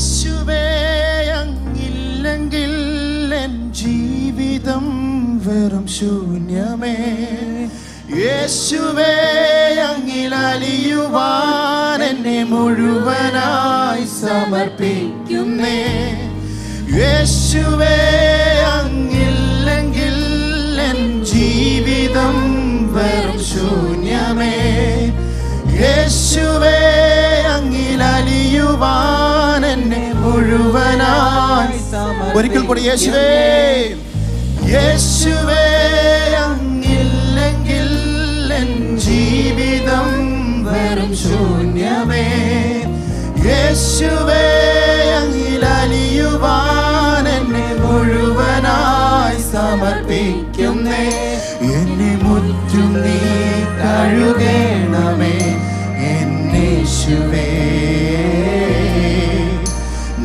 യേശുവേ അങ്ങില്ലെങ്കിൽ എൻ ജീവിതം വെറും ശൂന്യമേ. യേശുവേ അങ്ങിൽ അലിയുവാൻ എന്നെ മുഴുവനായി സമർപ്പിക്കുന്നേ. യേശുവേ അങ്ങില്ലെങ്കിൽ എൻ ജീവിതം വെറും ശൂന്യമേ. യേശുവേ അങ്ങിൽ അലിയുവാൻ എന്നെ മുഴുവനായി. ഒരിക്കൽ കൂടി യേശുവേ. യേശുവേ അങ്ങില്ലെങ്കിൽ എൻ ജീവിതം വെറും ശൂന്യമേ. യേശുവേ അങ്ങിൽ അലിയുവാൻ എന്നെ മുഴുവനായി സമർപ്പിക്കുന്നേ. എന്നെ മുറ്റും നീ കഴുകണമേ എന്നേശുവേ.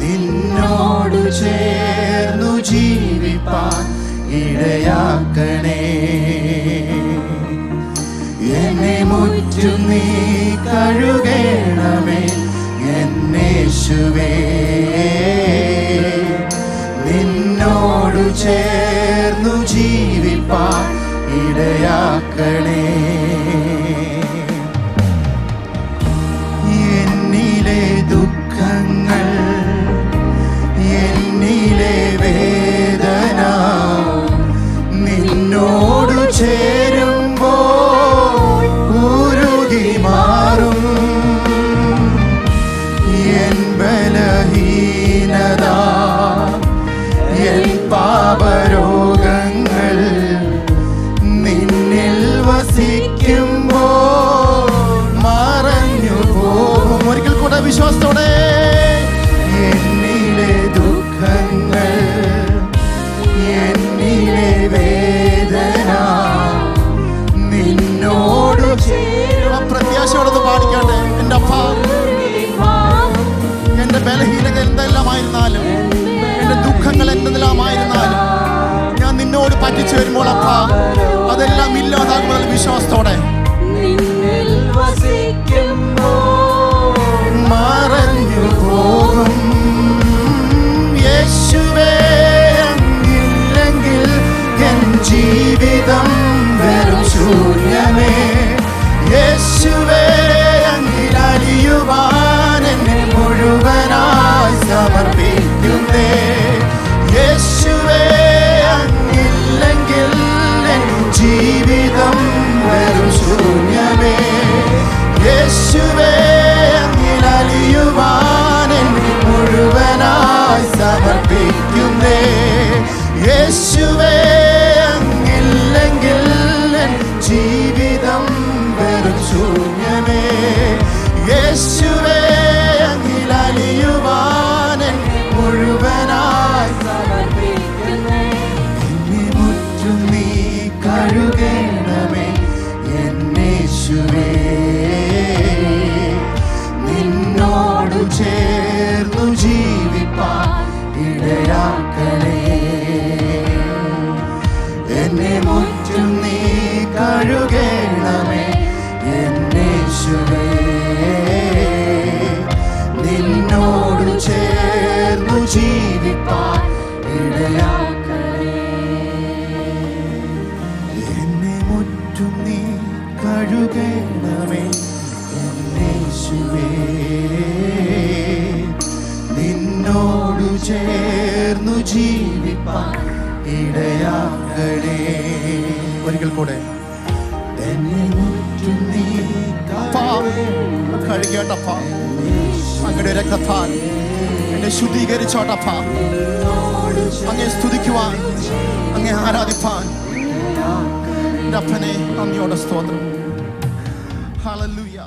നിന്നോട് ചേർന്നു ജീവിപ്പാൻ ഇടയാക്കണേ. എന്നെ മുറ്റും നീ കഴുകണമേ എന്നേശുവേ. നിന്നോട് ചേർന്നു ജീവിപ്പാൻ ഇടയാക്കണേ. എന്നിലെ ദുഃഖങ്ങൾ, എന്നിലെ വേദന നിന്നോട് ചേരുമ്പോൾ ഉരുകി മാറും. എൻ ബലഹീനത, എൻ പാപരോഗങ്ങൾ നിന്നിൽ വസിക്കുമ്പോൾ മറഞ്ഞു പോകും. ഒരിക്കൽ കൂടെ വിശ്വാസത്തോടെ. എന്നിലെ ദുഃഖങ്ങൾ, എന്നിലെ വേദന നിന്നോട് പ്രത്യാശയോടൊന്ന് പാടിക്കാട്ടെ. എൻ്റെ അപ്പ, എൻ്റെ ബലഹീനത എന്തെല്ലാമായിരുന്നാലും, എൻ്റെ ദുഃഖങ്ങൾ എന്തെല്ലാമായിരുന്നാലും ഞാൻ നിന്നോട് പറ്റിച്ചു വരുമ്പോൾ അപ്പ അതെല്ലാം ഇല്ലാതാകുമ്പോൾ വിശ്വാസത്തോടെ മറഞ്ഞു പോകും. യേശുവേ അങ്ങില്ലെങ്കിൽ എൻ ജീവിതം വെറും ശൂന്യമേ. യേശുവേ അങ്ങിൽ അലിയുവാൻ എന്നെ മുഴുവനായി സമർപ്പിക്കുന്നേ. യേശുവേ അങ്ങില്ലെങ്കിൽ എൻ ജീവിതം വെറും ശൂന്യമേ. യേശുവേ അങ്ങിൽ അലിയുവാൻ എന്നെ മുഴുവനായി സമർപ്പിക്കുന്നേ. യേശുവേ അങ്ങില്ലെങ്കിൽ എൻ ജീവിതം വെറും ശൂന്യമേ. യേശുവേ അങ്ങിൽ അലിയുവാൻ എന്നെ മുഴുവനായി സമർപ്പിക്കുന്നേ. എന്നെ മുറ്റും നീ കഴുകണമേ എന്നേശുവേ. നിന്നോട് ചേർന്നു ജീവിപ്പാൻ ഇടയാക്കണേ. എന്നെ മുറ്റും നീ കഴുകണമേ എന്നേശുവേ. നിന്നോട് ചേർന്നു ജീവിപ്പാൻ ഇടയാക്കണേ. എന്നെ മുറ്റും നീ കഴുകണമേ എന്നേശുവേ. നിന്നോട് ചേർന്നു ജീവിപ്പാൻ ഇടയാക്കണേ. ഒരിക്കൽ കൂടെ. എന്നെ മുറ്റും നീ കഴുകേട്ടപ്പ, അങ്ങയുടെ രക്തത്താൽ എന്നെ ശുദ്ധീകരിച്ചോട്ടപ്പ. അങ്ങയെ സ്തുതിക്കുവാൻ, അങ്ങയെ ആരാധിപ്പാൻ എൻ്റെ അപ്പനെ അങ്ങയോടെ സ്തോത്രം. ഹല്ലേലൂയ.